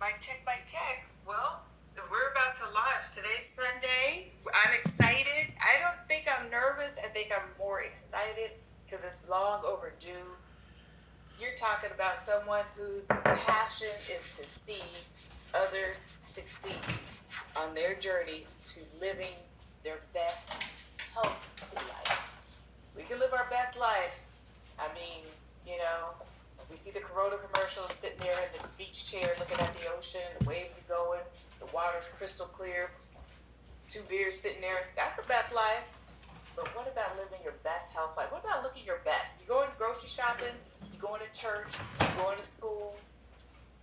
Mic check, mic check. Well, we're about to launch. Today's Sunday. I'm excited. I don't think I'm nervous. I think I'm more excited because it's long overdue. You're talking about someone whose passion is to see others succeed on their journey to living their best healthy life. We can live our best life. I mean, we see the Corona commercials sitting there in the beach chair looking at the ocean, the waves are going, the water's crystal clear, 2 beers sitting there. That's the best life. But what about living your best health life? What about looking your best? You going grocery shopping, you going to church, you going to school,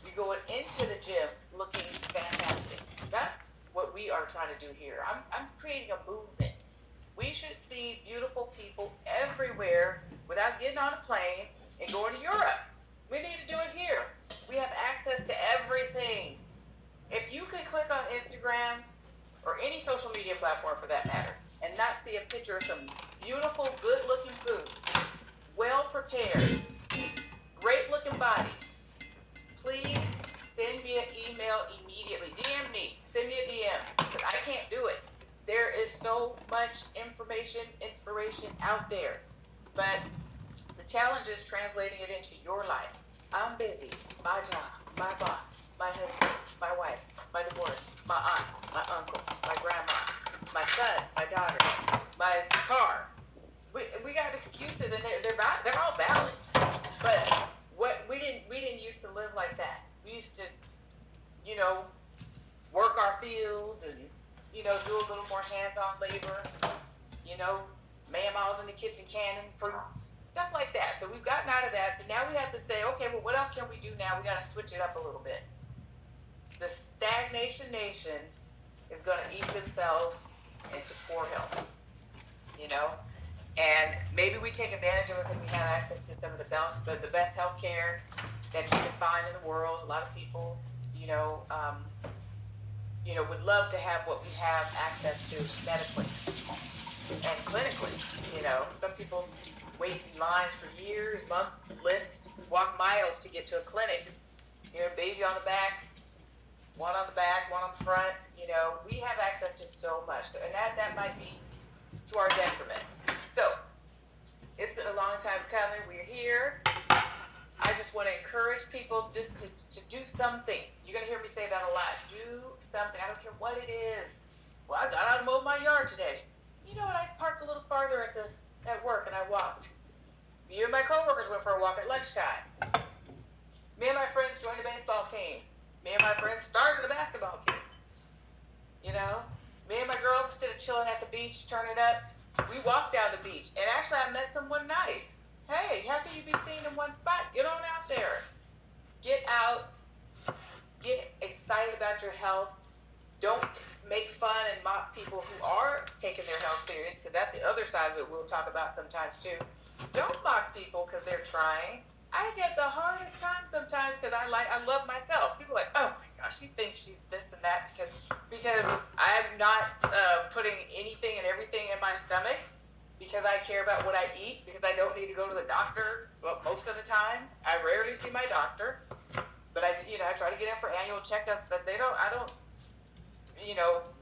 you going into the gym looking fantastic. That's what we are trying to do here. I'm creating a movement. We should see beautiful people everywhere without getting on a plane and going to Europe. We need to do it here. We have access to everything. If you can click on Instagram or any social media platform for that matter and not see a picture of some beautiful, good-looking food, well-prepared, great-looking bodies, please send me an email immediately. DM me. Send me a DM because I can't do it. There is so much information, inspiration out there. But the challenge is translating it into your life. I'm busy. My job, my boss, my husband, my wife, my divorce, my aunt, my uncle, my grandma, my son, my daughter, my car. We got excuses and they're all valid. But we didn't used to live like that. We used to, work our fields and do a little more hands-on labor, mamma's in the kitchen canning fruit, stuff like that. So we've gotten out of that. So now we have to say, okay, well, what else can we do now? We got to switch it up a little bit. The stagnation nation is going to eat themselves into poor health, and maybe we take advantage of it because we have access to some of the best health care that you can find in the world. A lot of people, would love to have what we have access to medically and clinically. Some people wait in lines for years, months, lists, walk miles to get to a clinic. Baby on the back, one on the back, one on the front. We have access to so much, and that might be to our detriment. So it's been a long time coming. We're here. I just want to encourage people just to do something. You're going to hear me say that a lot. Do something. I don't care what it is. Well, I got out and mowed my yard today. You know what? I parked a little farther at work and I walked. Me and my coworkers went for a walk at lunchtime. Me and my friends joined a baseball team. Me and my friends started a basketball team. Me and my girls, instead of chilling at the beach, turning up, we walked down the beach. And actually, I met someone nice. Hey, how can you be seen in one spot? Get on out there. Get out. Get excited about your health. Don't make fun and mock people who are taking their health serious, because that's the other side of it we'll talk about sometimes too. Don't mock people because they're trying. I get the hardest time sometimes because I love myself. People are like, oh my gosh, she thinks she's this and that because I'm not putting anything and everything in my stomach, because I care about what I eat, because I don't need to go to the doctor. Well, most of the time, I rarely see my doctor, but I try to get in for annual checkups, but I don't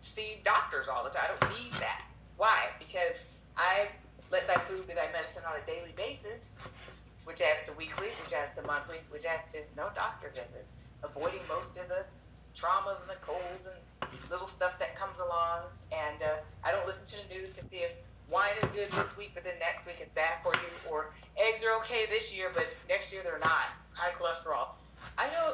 see doctors all the time. I don't need that. Why? Because I let thy food be thy medicine on a daily basis, which adds to weekly, which adds to monthly, which adds to no doctor visits, avoiding most of the traumas and the colds and little stuff that comes along. And I don't listen to the news to see if wine is good this week, but then next week it's bad for you, or eggs are okay this year, but next year they're not. It's high cholesterol. I know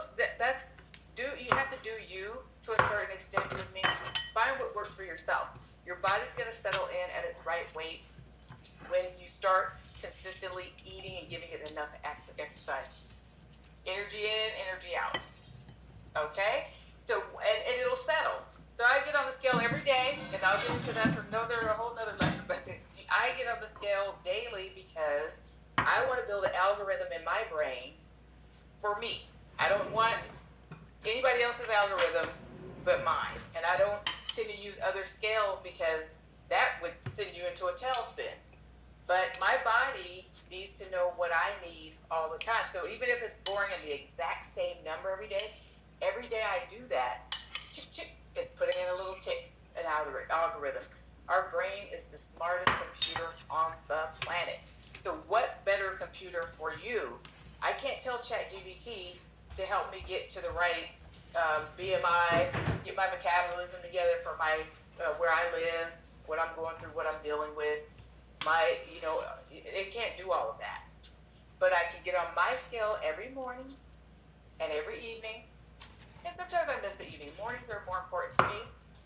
you have to do you to a certain extent, which means find what works for yourself. Your body's going to settle in at its right weight when you start consistently eating and giving it enough exercise. Energy in, energy out. Okay? So, and it'll settle. So I get on the scale every day, and I'll get into that for a whole nother lesson, but I get on the scale daily because I want to build an algorithm in my brain for me. I don't want anybody else's algorithm but mine. And I don't tend to use other scales because that would send you into a tailspin. But my body needs to know what I need all the time. So even if it's boring and the exact same number every day, Every day I do that, chick, chick, it's putting in a little tick, an algorithm. Our brain is the smartest computer on the planet. So what better computer for you? I can't tell ChatGPT to help me get to the right BMI, get my metabolism together for my where I live, what I'm going through, what I'm dealing with. It can't do all of that. But I can get on my scale every morning and every evening. And sometimes I miss the evening. Mornings are more important to me,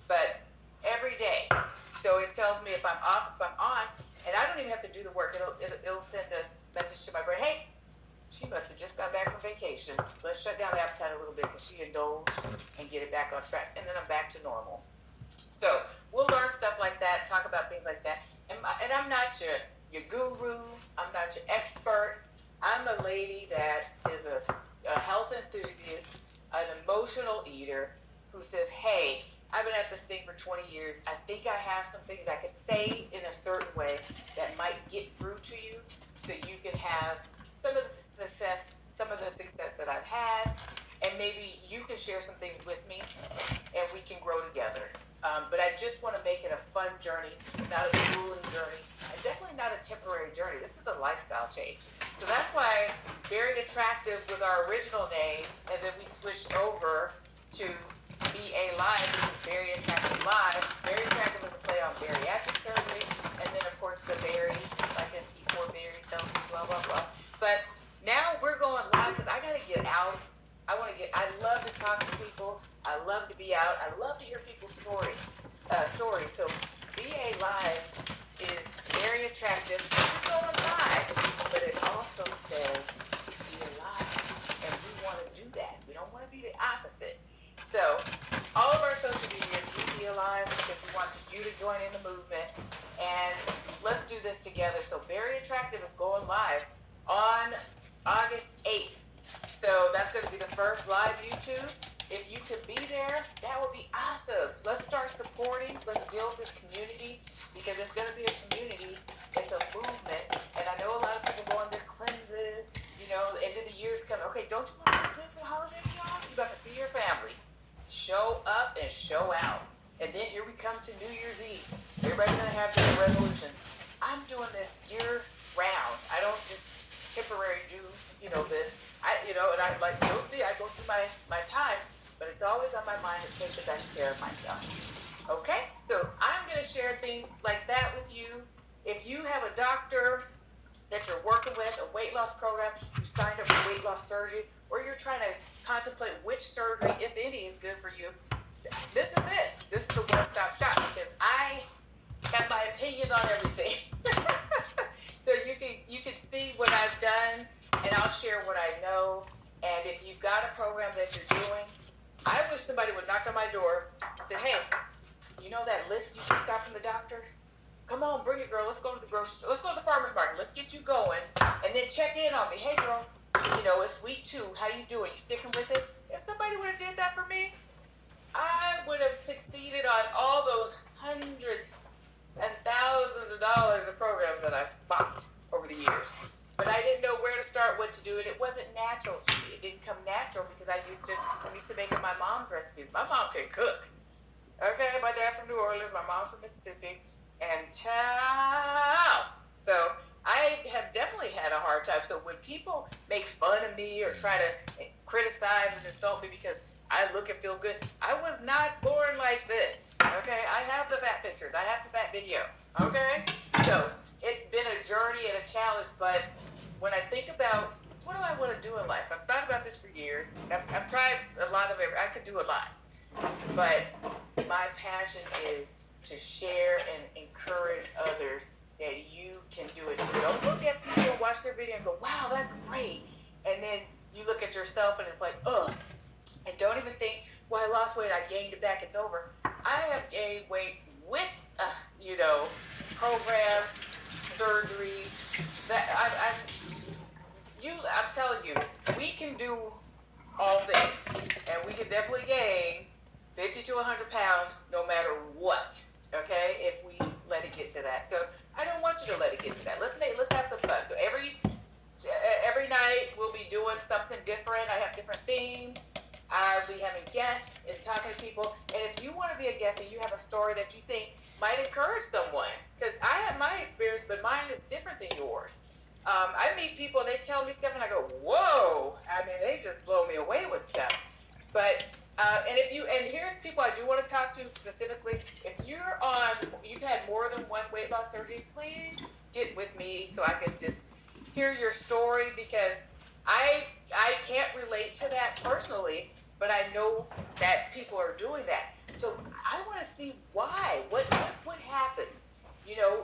but every day. So it tells me if I'm off, if I'm on, and I don't even have to do the work. It'll send a message to my brain. Hey, she must have just got back from vacation. Let's shut down the appetite a little bit because she indulged and get it back on track. And then I'm back to normal. So we'll learn stuff like that, talk about things like that. And I'm not your guru. I'm not your expert. I'm a lady that is a health enthusiast, an emotional eater who says, hey, I've been at this thing for 20 years. I think I have some things I could say in a certain way that might get through to you so you can have some of the success that I've had, and maybe you can share some things with me and we can grow together. But I just want to make it a fun journey, not a grueling journey, and definitely not a temporary journey. This is a lifestyle change. So that's why Very Attractive was our original name, and then we switched over to BA Live, which is Very Attractive Live. Very Attractive was a play on bariatric surgery, and then of course the berries, like an eat more berries, healthy, blah, blah, blah. But now we're going live because I got to get out. I love to talk to people. I love to be out. I love to hear people's stories. So VA Live is Very Attractive. We're going live, but it also says be alive, and we want to do that. We don't want to be the opposite. So all of our social medias, you be alive because we want you to join in the movement, and let's do this together. So Very Attractive is going live on August 8th. So that's going to be the first live YouTube. If you could be there, that would be awesome. Let's start supporting. Let's build this community because it's going to be a community. It's a movement. And I know a lot of people go on their cleanses. The end of the year is coming. Okay, don't you want to look good for the holidays, y'all? You got to see your family. Show up and show out. And then here we come to New Year's Eve. Everybody's going to have their resolutions. I'm doing this year round. I don't just temporary do this. You'll see, I go through my time, but it's always on my mind to take the best care of myself. Okay, so I'm going to share things like that with you. If you have a doctor that you're working with, a weight loss program, you signed up for weight loss surgery, or you're trying to contemplate which surgery, if any, is good for you, this is it. This is the one-stop shop because I have my opinions on everything. So you can see what I've done, and I'll share what I know. And if you've got a program that you're doing, I wish somebody would knock on my door and say, hey, you know that list you just got from the doctor? Come on, bring it, girl. Let's go to the grocery store. Let's go to the farmer's market. Let's get you going. And then check in on me. Hey, girl, it's week 2. How you doing? You sticking with it? If somebody would have did that for me, I would have succeeded on all those hundreds and thousands of dollars of programs that I've bought over the years. But I didn't know where to start, what to do, and it wasn't natural to me. It didn't come natural because I'm used to making my mom's recipes. My mom can cook. Okay, my dad's from New Orleans, my mom's from Mississippi, and ciao. So I have definitely had a hard time. So when people make fun of me or try to criticize and insult me because I look and feel good, I was not born like this. Okay, I have the fat pictures. I have the fat video. Okay, so it's been a journey and a challenge, but when I think about what do I want to do in life, I've thought about this for years. I've tried a lot of it. I could do a lot, but my passion is to share and encourage others that you can do it too. Don't look at people and watch their video and go, wow, that's great. And then you look at yourself and it's like, ugh. And don't even think, well, I lost weight, I gained it back, it's over. I have gained weight with, programs, surgeries. I'm telling you, we can do all things. And we can definitely gain 50 to 100 pounds no matter what. Okay, if we let it get to that. So I don't want you to let it get to that. Let's have some fun. So every night we'll be doing something different. I have different themes. We having guests and talking to people. And if you want to be a guest and you have a story that you think might encourage someone, because I have my experience, but mine is different than yours. I meet people and they tell me stuff and I go, whoa. I mean, they just blow me away with stuff. But and here's people I do want to talk to specifically. If you've had more than one weight loss surgery, please get with me so I can just hear your story, because I can't relate to that personally, but I know that people are doing that. So I want to see why. What happens?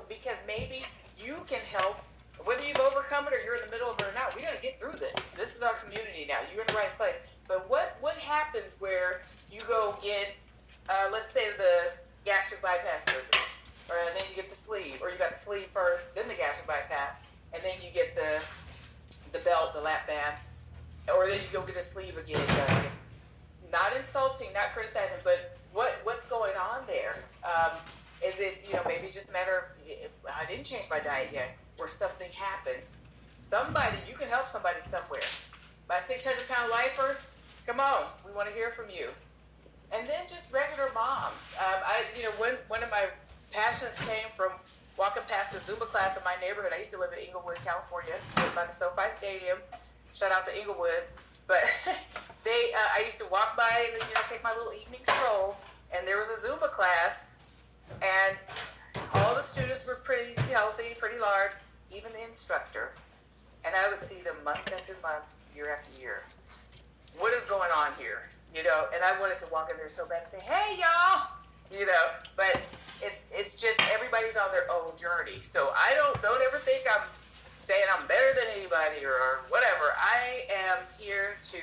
Because maybe you can help. Whether you've overcome it or you're in the middle of it or not, we're gonna get through this. This is our community now. You're in the right place. But what happens where you go get, let's say the gastric bypass surgery, or then you get the sleeve, or you got the sleeve first, then the gastric bypass, and then you get the belt, the lap band, or then you go get a sleeve again. Not insulting, not criticizing, but what's going on there? Is it maybe just a matter of I didn't change my diet yet, or something happened? You can help somebody somewhere. My 600-pound lifers, come on, we want to hear from you. And then just regular moms. One of my passions came from walking past the Zumba class in my neighborhood. I used to live in Inglewood, California, by the SoFi Stadium. Shout out to Inglewood. But I used to walk by and take my little evening stroll, and there was a Zumba class, and all the students were pretty healthy, pretty large, even the instructor. And I would see them month after month, year after year. What is going on here? And I wanted to walk in there so bad and say, hey, y'all, but it's just everybody's on their own journey. So I don't ever think I'm saying I'm better than anybody or whatever. I am here to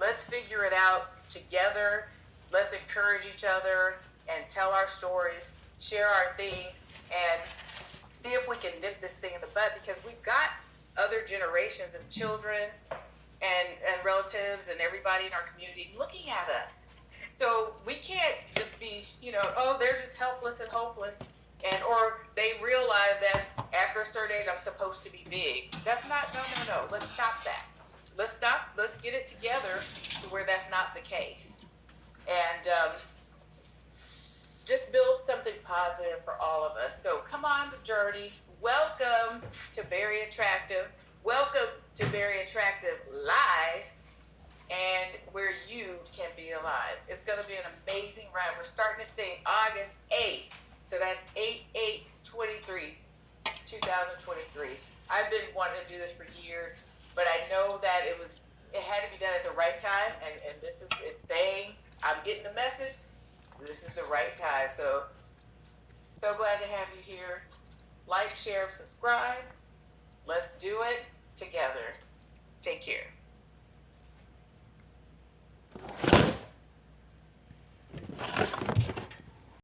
let's figure it out together. Let's encourage each other and tell our stories, share our things, and see if we can nip this thing in the bud, because we've got other generations of children and relatives and everybody in our community looking at us. So we can't just be, they're just helpless and hopeless, or they realize that after a certain age I'm supposed to be big. That's not, no. Let's stop that. Let's get it together to where that's not the case. And just build something positive for all of us. So come on the journey. Welcome to Bari Attractive. Welcome to Bari Attractive Live, and where you can be alive. It's going to be an amazing ride. We're starting this thing August 8th. So that's 8/8/23, 2023. I've been wanting to do this for years, but I know that it had to be done at the right time, and this is saying, I'm getting the message, this is the right time. So glad to have you here. Like, share, subscribe. Let's do it together. Take care.